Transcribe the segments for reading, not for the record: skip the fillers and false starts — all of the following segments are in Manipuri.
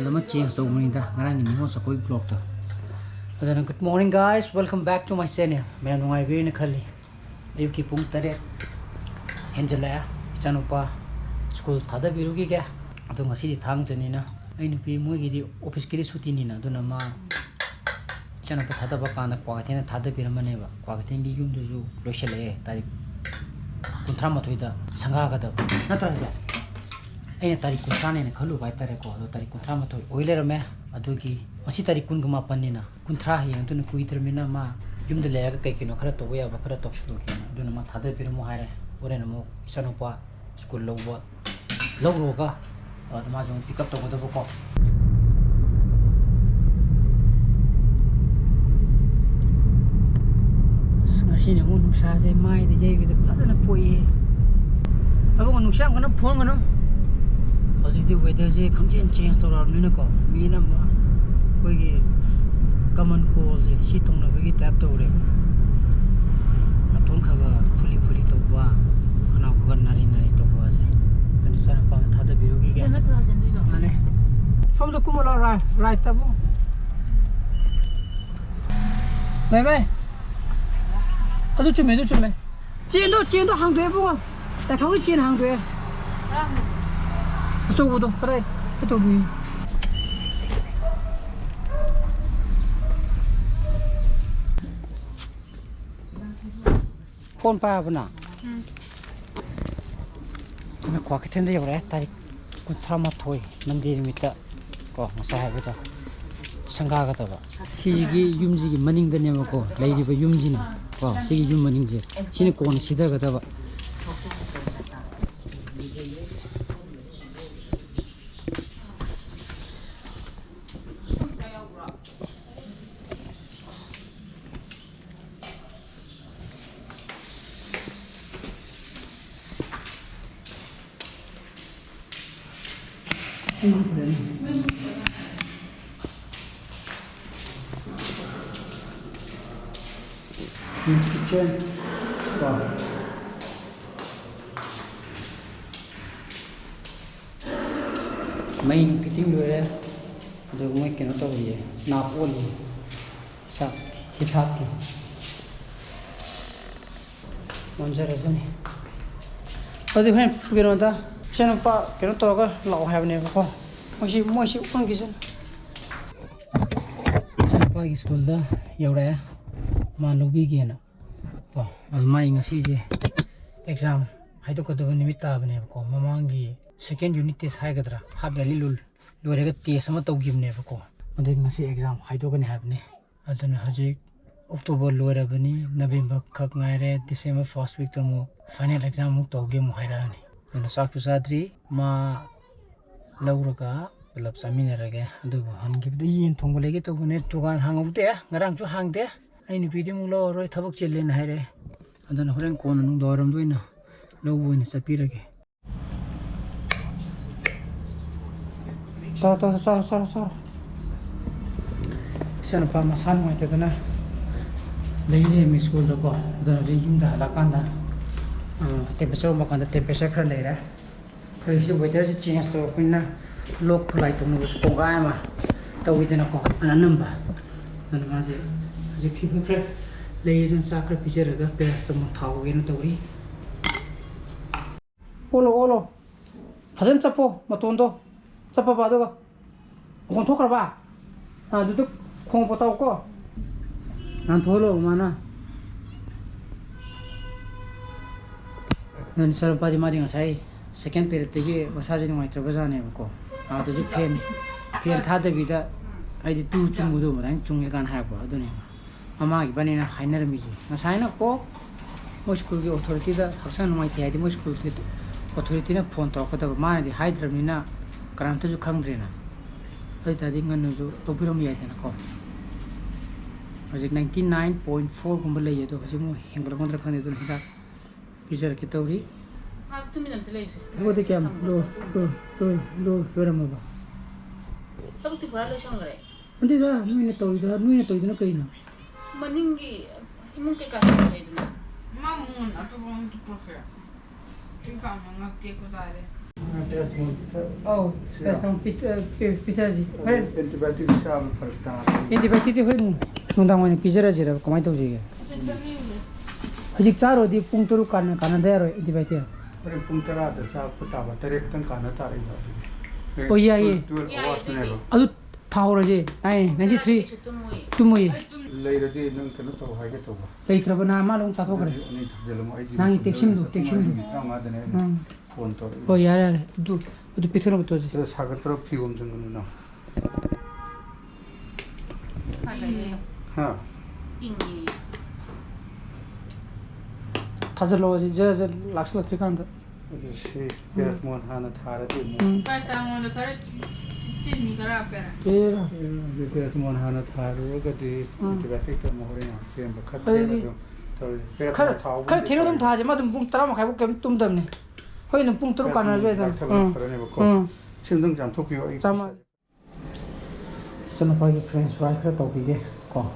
thumbnail lama change to muni da ngarang ni mo sa koi blog to adana good morning guys, welcome back to my channel. मैं नोंगाई बे ने खली अयुक की पुंग तरे हेंजला चनुपा स्कूल थादा बिरुगी क्या अदो ngasi di thang jani na ai nupi moi gi di office ki suti ni na aduna ma चनुपा थादा ba kana kwa thena थादा biramane ba kwa theng gi yum du ju loishale tarik kunthra mathoi da sanga ga da natra ja aina tarik kunthra ne khalu bai tare ko ado tarik kunthra mathoi oile rame adu gi masi tarik kun gama panni na kunthra hi antun kui termina ma yum de le ga kai kino khara to ya ba khara tok shu ki aduna ma thada biramo haire ore na mo chनुपा school lowa logro ga aduma jong pick up to go ko ngasi ne mun sa je mai de ye de phadana poi abo ngonu sam kana phone ngano positive weather je khangchen change to ra ni na ko mi na ma koi gi common cold je si tong na gi tap to re aton kha ga phuli phuli to wa khana ko ga nari nari to wa je ani sa pa tha da biru gi ga na tra jen ni lo ane som da kumala right ta bo bye bye adu chume chen do hang due bo ta thong chen hang due so bo do pare to bi phone pa bana na kwa ke ten de yore ta kun thama thoi mandir mita ko masa ha bita sanga ga ta ba si gi yum ji gi maning da ne ma ko lai ri ba yum ji na ko si gi yum maning ji sini ko na sida ga ta ba kitchen main fitting lure do moi keno to ye na pol sa hisab ki manjar asani adi hen pugero da chनुपा keno to ga law have ne ko moi si ung gi sen chनुपा gi school da yore ma lobi gi na ko almai ngasi je exam haido ko do nimit ta bane ko mamang gi second unit test hai gadra half yearly lul lore ga test ma to gim ne ko ade ngasi exam haido ga ne have ne aduna haji october lore bani november khak ngai re december first week to mo final exam mu to ge mu haira ni na sak tu sadri ma laura ga pelap samine rage adu han gi de yin thong le ge to ne tugan hangau te ngarang chu hang de ai ni pidi mu lo roi thabak chel len haire adana horen kon nu doram doina lo boina sapirage ta sa chनुपा ma san mai te dana lei le mi school da ko da ji yum da la kan da temperature ma kan da temperature khar le ra phai ji weather ji change to pina lok khulai to nu ko ga ma to wi dana ko ana number dan ma je ji phi phi lei jun sakra picture ga pes to mo thau ge na to ri olo phajan chapo ma ton do chapa ba do ga kon thokra ba du to khong pa taw ko nan tholo mana nan sar pa di ma ding sai second period te ge basa ji mai tra ba ja ne ko du ji fen tha da bi da ai di tu chung bu do ma dang chung ge kan ha ba do ne mama gi bani na khainer mi ji na sai na ko mo school ge authority da haksan mai ti ai di mo school ge authority na phone to ko da ma di haidram ni na karam to ju khang dre na ai ta ding ngan ju to biram ya ta na ko aje 99.4 gum le ye to je mo hengla kontra khane do hida picture ki tawri ha tu mi nam tele wo de kam lo ram ba sab ti pura lo chang gare andi da nui ne tawri na kai na maningi imung ke ka sa dina mamun atau bang tu profil. Jika mengakti aku tadi. Oh, that's not pizza. Antibiotic sham farta. Antibiotic hoy nundang wani pizza jira kamai to jige. Hijik charo di pung turu kan dero antibiotic. Pare puntara da sa puta ba tarek tan kana tare ba. Oh yeah yeah. Adu thaura je. Ai 93 tumui. Leiradi nang kana to ha ge to ba. Leitraba na ma long chathok re. Ni thjelamo ai. Nang texim du. Trama da ne. Phone to. Oh yeah du pithana to je. Da sagar pro fium jang na. Ha. Ingi. Thazalo je laksla trikanda. She ya mon hana thara de. Pas tamo de kare chini kara pera. Era. De mon hana thara ga de antibiotic to mo hore na. Sem ba khat to. Kar thero dum thaje ma dum pung tara ma khai bo kem tum dam ne. Hoi dum pung turu kana je dam. Simdang jam thokyo ai. Chama. Sana pai friends fry kha to bi ge ko.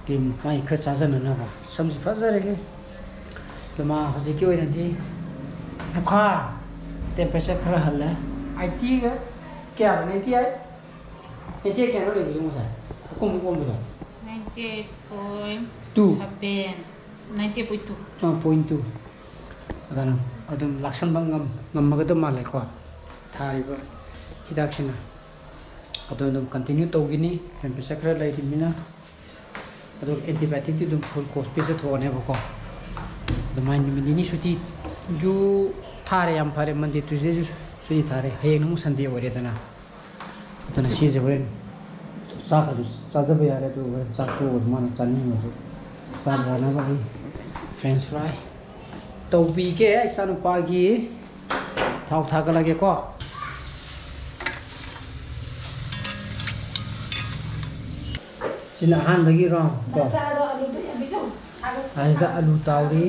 Kim mai kha cha jan na ba. Sam ji fa zare ge. Kama haji ki oina di. Bukha temperature khara halla. IT ga kya ne ti ai. Ne ti kya no le bi mo sa. Kom bo. 98.7 90.2 0.2 adana adum laksan bangam ngamagadam malai ko thariba hidaksina adum continue togini temperature khara lai dimina adum antibiotic ti dum full course pe thone bako damain minini suti ju thare yam phare mande tuje ju suti thare hayeng nu sande ore dana adana si je ore sa ka ju ba yare tu sa ko man chani mo sa bana ba french fry taubi ke sanu pagi thau thaga lage ko sina han bagi ro ko ai za alu tauri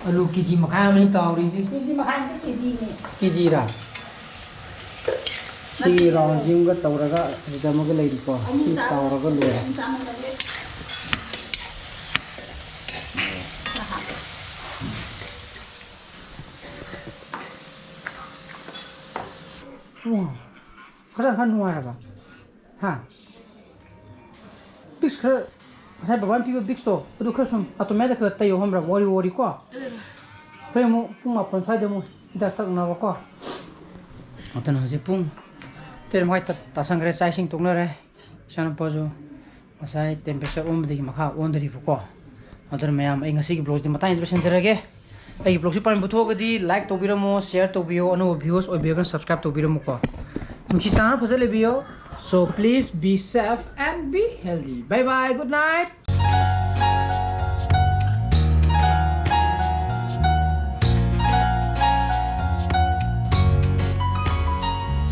alu kiji makha mani tauri ji kiji makha kiji ne kiji ra si ro jing ga tauraga da ma ga lai ko si tauraga lu wow kharan khan nuwa ra ba ha big kha sai ba ban pi big sto adu khasum automate ka tayo homra wori ko premo puma pon sai demo da tak na ko atan ha je pung ter mai ta sangre sai sing tung na re san po jo masai temperature de makha on dari ko adar mayam ai ngasi ki blog de matai introduction jarage ai blog si pan butho gadi like to biramo share to bio anu views oi bigan subscribe to biramo ko muki channel phasale bio so please be safe and be healthy bye bye good night